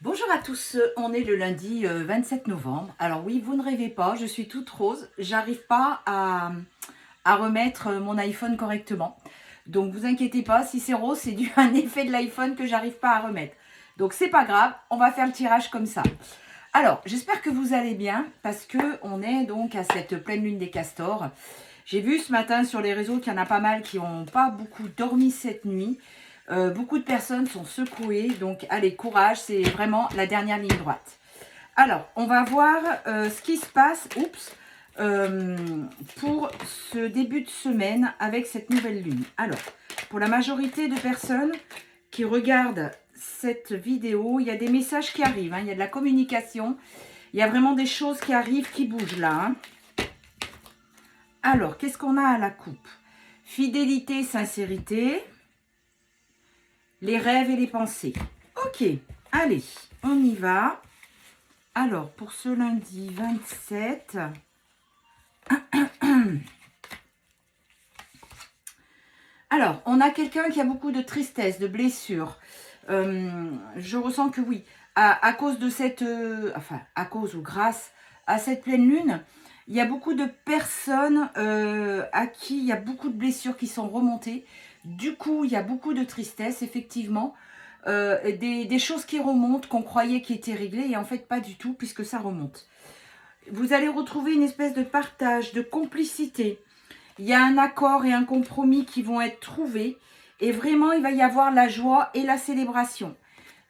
Bonjour à tous, on est le lundi 27 novembre. Alors oui, vous ne rêvez pas, je suis toute rose. J'arrive pas à remettre mon iPhone correctement. Donc vous inquiétez pas, si c'est rose, c'est dû à un effet de l'iPhone que j'arrive pas à remettre. Donc c'est pas grave, on va faire le tirage comme ça. Alors, j'espère que vous allez bien parce que on est donc à cette pleine lune des castors. J'ai vu ce matin sur les réseaux qu'il y en a pas mal qui n'ont pas beaucoup dormi cette nuit. Beaucoup de personnes sont secouées, donc allez, courage, c'est vraiment la dernière ligne droite. Alors, on va voir ce qui se passe pour ce début de semaine avec cette nouvelle lune. Alors, pour la majorité de personnes qui regardent cette vidéo, il y a des messages qui arrivent, hein, il y a de la communication, il y a vraiment des choses qui arrivent, qui bougent là. Hein. Alors, qu'est-ce qu'on a à la coupe? Fidélité, sincérité, les rêves et les pensées. Ok, allez, on y va. Alors, pour ce lundi 27... Alors, on a quelqu'un qui a beaucoup de tristesse, de blessures. Je ressens que oui, à cause de cette... enfin, à cause ou grâce à cette pleine lune, il y a beaucoup de personnes à qui il y a beaucoup de blessures qui sont remontées. Du coup, il y a beaucoup de tristesse, effectivement. Des choses qui remontent, qu'on croyait qui étaient réglées, et en fait pas du tout, puisque ça remonte. Vous allez retrouver une espèce de partage, de complicité. Il y a un accord et un compromis qui vont être trouvés. Et vraiment, il va y avoir la joie et la célébration.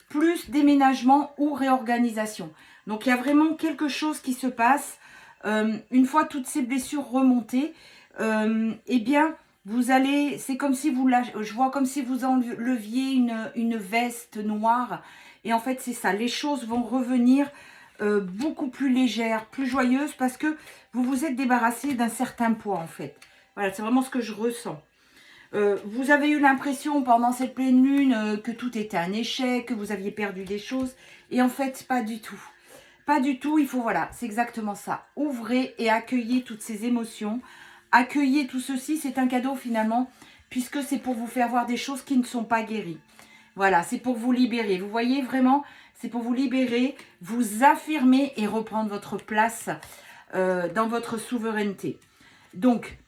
Plus déménagement ou réorganisation. Donc, il y a vraiment quelque chose qui se passe. Une fois toutes ces blessures remontées, eh bien, vous allez... C'est comme si vous... Je vois comme si vous enleviez une veste noire. Et en fait, c'est ça. Les choses vont revenir beaucoup plus légères, plus joyeuses, parce que vous vous êtes débarrassé d'un certain poids, en fait. Voilà, c'est vraiment ce que je ressens. Vous avez eu l'impression pendant cette pleine lune que tout était un échec, que vous aviez perdu des choses. Et en fait, pas du tout. Pas du tout, il faut, voilà, c'est exactement ça. Ouvrez et accueillez toutes ces émotions. Accueillez tout ceci, c'est un cadeau finalement, puisque c'est pour vous faire voir des choses qui ne sont pas guéries. Voilà, c'est pour vous libérer. Vous voyez vraiment, c'est pour vous libérer, vous affirmer et reprendre votre place dans votre souveraineté. Donc,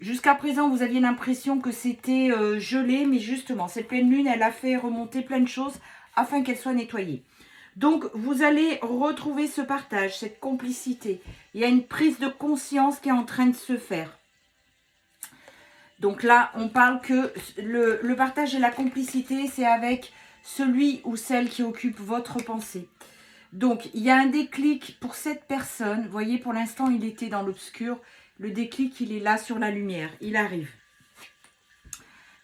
jusqu'à présent, vous aviez l'impression que c'était gelé, mais justement, cette pleine lune, elle a fait remonter plein de choses afin qu'elle soit nettoyée. Donc, vous allez retrouver ce partage, cette complicité. Il y a une prise de conscience qui est en train de se faire. Donc là, on parle que le partage et la complicité, c'est avec celui ou celle qui occupe votre pensée. Donc, il y a un déclic pour cette personne. Vous voyez, pour l'instant, il était dans l'obscur. Le déclic, il est là sur la lumière. Il arrive.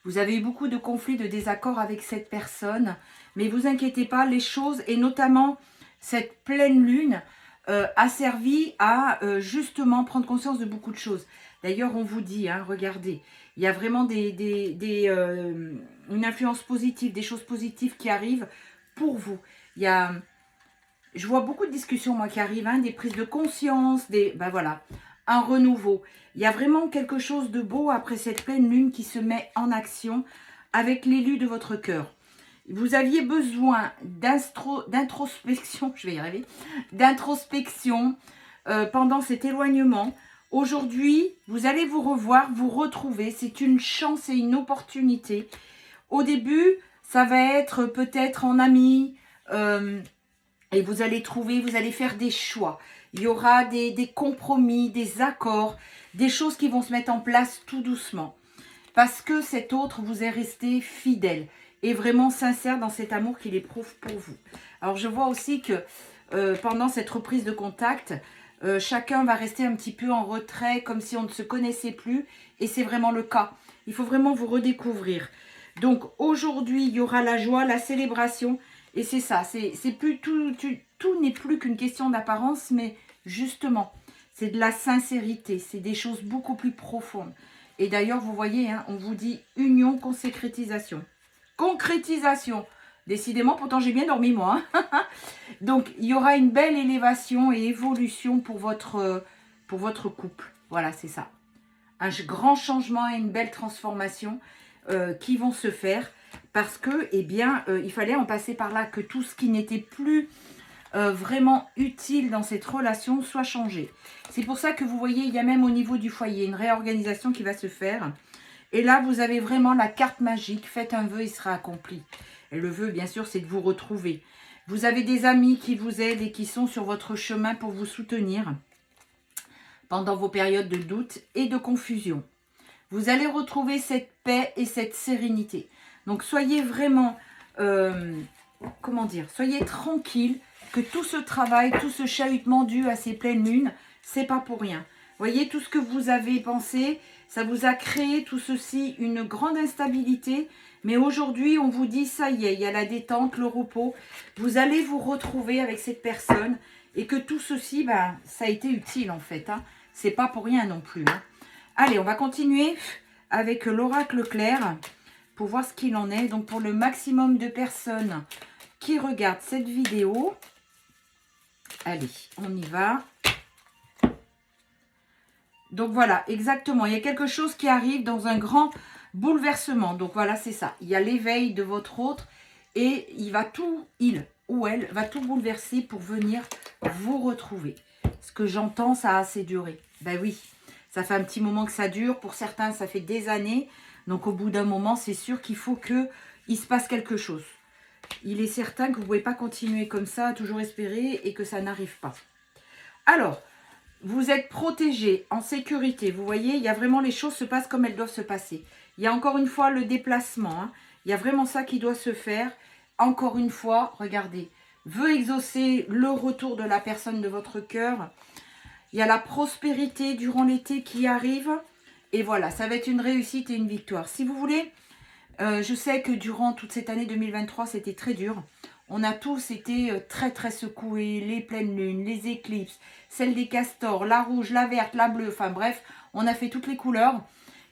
Vous avez eu beaucoup de conflits, de désaccords avec cette personne. Mais vous inquiétez pas, les choses, et notamment cette pleine lune, a servi à justement prendre conscience de beaucoup de choses. D'ailleurs, on vous dit, hein, regardez, il y a vraiment une influence positive, des choses positives qui arrivent pour vous. Il y a, je vois beaucoup de discussions, moi, qui arrivent, hein, des prises de conscience, ben voilà, un renouveau. Il y a vraiment quelque chose de beau après cette pleine lune qui se met en action avec l'élu de votre cœur. Vous aviez besoin d'introspection, je vais y arriver, d'introspection pendant cet éloignement. Aujourd'hui, vous allez vous revoir, vous retrouver. C'est une chance et une opportunité. Au début, ça va être peut-être en ami et vous allez trouver, vous allez faire des choix. Il y aura des compromis, des accords, des choses qui vont se mettre en place tout doucement. Parce que cet autre vous est resté fidèle et vraiment sincère dans cet amour qu'il éprouve pour vous. Alors, je vois aussi que pendant cette reprise de contact, chacun va rester un petit peu en retrait, comme si on ne se connaissait plus. Et c'est vraiment le cas. Il faut vraiment vous redécouvrir. Donc, aujourd'hui, il y aura la joie, la célébration. Et c'est ça, c'est plus tout n'est plus qu'une question d'apparence, mais justement, c'est de la sincérité. C'est des choses beaucoup plus profondes. Et d'ailleurs, vous voyez, hein, on vous dit union, concrétisation. Concrétisation. Décidément, pourtant j'ai bien dormi moi. Hein. Donc, il y aura une belle élévation et évolution pour votre couple. Voilà, c'est ça. Un grand changement et une belle transformation qui vont se faire. parce que, eh bien, il fallait en passer par là, que tout ce qui n'était plus vraiment utile dans cette relation soit changé. C'est pour ça que vous voyez, il y a même au niveau du foyer une réorganisation qui va se faire. Et là, vous avez vraiment la carte magique. Faites un vœu, il sera accompli. Et le vœu, bien sûr, c'est de vous retrouver. Vous avez des amis qui vous aident et qui sont sur votre chemin pour vous soutenir pendant vos périodes de doute et de confusion. Vous allez retrouver cette paix et cette sérénité. Donc, soyez vraiment, comment dire, soyez tranquille que tout ce travail, tout ce chahutement dû à ces pleines lunes, c'est pas pour rien. Voyez, tout ce que vous avez pensé, ça vous a créé tout ceci, une grande instabilité. Mais aujourd'hui, on vous dit, ça y est, il y a la détente, le repos. Vous allez vous retrouver avec cette personne et que tout ceci, ben, ça a été utile en fait. Hein. C'est pas pour rien non plus. Hein. Allez, on va continuer avec l'oracle clair pour voir ce qu'il en est. Donc, pour le maximum de personnes qui regardent cette vidéo, allez, on y va. Donc voilà, exactement. Il y a quelque chose qui arrive dans un grand bouleversement. Donc voilà, c'est ça. Il y a l'éveil de votre autre et il ou elle va tout bouleverser pour venir vous retrouver. Ce que j'entends, ça a assez duré. Ben oui, ça fait un petit moment que ça dure. Pour certains, ça fait des années. Donc au bout d'un moment, c'est sûr qu'il faut qu'il se passe quelque chose. Il est certain que vous ne pouvez pas continuer comme ça, toujours espérer et que ça n'arrive pas. Alors, vous êtes protégé, en sécurité. Vous voyez, il y a vraiment les choses se passent comme elles doivent se passer. Il y a encore une fois le déplacement. Hein. Il y a vraiment ça qui doit se faire. Encore une fois, regardez. Veut exaucer le retour de la personne de votre cœur. Il y a la prospérité durant l'été qui arrive. Et voilà, ça va être une réussite et une victoire. Si vous voulez, je sais que durant toute cette année 2023, c'était très dur. On a tous été très très secoués, les pleines lunes, les éclipses, celle des castors, la rouge, la verte, la bleue, enfin bref, on a fait toutes les couleurs.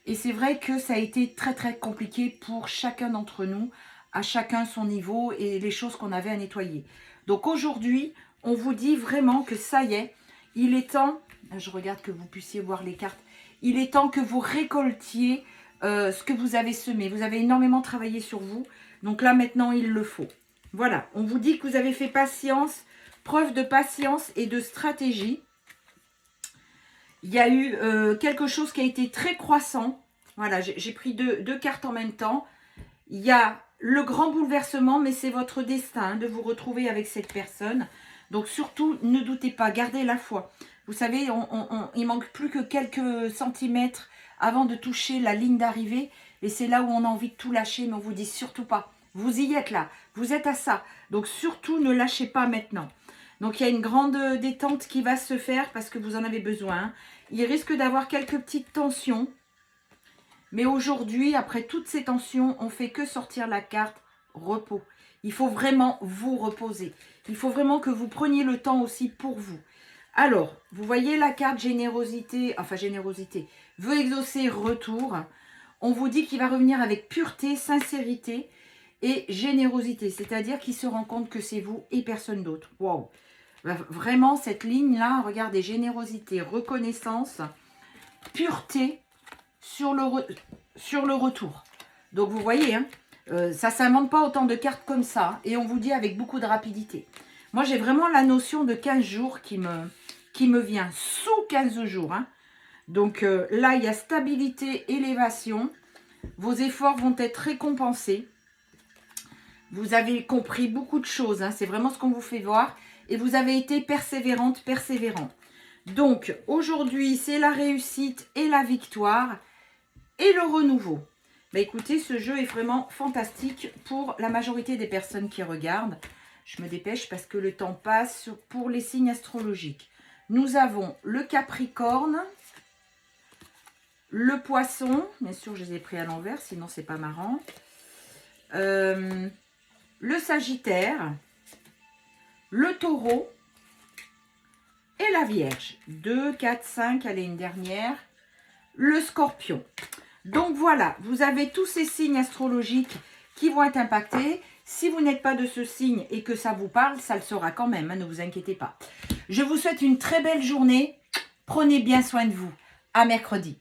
Et c'est vrai que ça a été très très compliqué pour chacun d'entre nous, à chacun son niveau et les choses qu'on avait à nettoyer. Donc aujourd'hui, on vous dit vraiment que ça y est, il est temps, je regarde que vous puissiez voir les cartes, il est temps que vous récoltiez ce que vous avez semé. Vous avez énormément travaillé sur vous, donc là maintenant il le faut. Voilà, on vous dit que vous avez fait patience, preuve de patience et de stratégie. Il y a eu quelque chose qui a été très croissant. Voilà, j'ai pris deux cartes en même temps. Il y a le grand bouleversement, mais c'est votre destin hein, de vous retrouver avec cette personne. Donc surtout, ne doutez pas, gardez la foi. Vous savez, il manque plus que quelques centimètres avant de toucher la ligne d'arrivée. Et c'est là où on a envie de tout lâcher, mais on vous dit surtout pas. Vous y êtes là, vous êtes à ça. Donc surtout, ne lâchez pas maintenant. Donc il y a une grande détente qui va se faire parce que vous en avez besoin. Il risque d'avoir quelques petites tensions. Mais aujourd'hui, après toutes ces tensions, on ne fait que sortir la carte repos. Il faut vraiment vous reposer. Il faut vraiment que vous preniez le temps aussi pour vous. Alors, vous voyez la carte générosité, enfin générosité, veut exaucer retour. On vous dit qu'il va revenir avec pureté, sincérité et générosité. C'est-à-dire qu'il se rend compte que c'est vous et personne d'autre. Waouh! Vraiment, cette ligne-là, regardez, générosité, reconnaissance, pureté sur le retour. Donc, vous voyez, hein, ça ne s'invente pas autant de cartes comme ça. Et on vous dit avec beaucoup de rapidité. Moi, j'ai vraiment la notion de 15 jours qui me vient sous 15 jours. Hein. Donc, là, il y a stabilité, élévation. Vos efforts vont être récompensés. Vous avez compris beaucoup de choses. Hein. C'est vraiment ce qu'on vous fait voir. Et vous avez été persévérante, persévérant. Donc, aujourd'hui, c'est la réussite et la victoire et le renouveau. Bah, écoutez, ce jeu est vraiment fantastique pour la majorité des personnes qui regardent. Je me dépêche parce que le temps passe pour les signes astrologiques. Nous avons le Capricorne, le Poisson. Bien sûr, je les ai pris à l'envers, sinon c'est pas marrant. Le Sagittaire, le Taureau et la Vierge. 2, 4, 5, allez, une dernière. Le Scorpion. Donc voilà, vous avez tous ces signes astrologiques qui vont être impactés. Si vous n'êtes pas de ce signe et que ça vous parle, ça le sera quand même, hein, ne vous inquiétez pas. Je vous souhaite une très belle journée. Prenez bien soin de vous. À mercredi.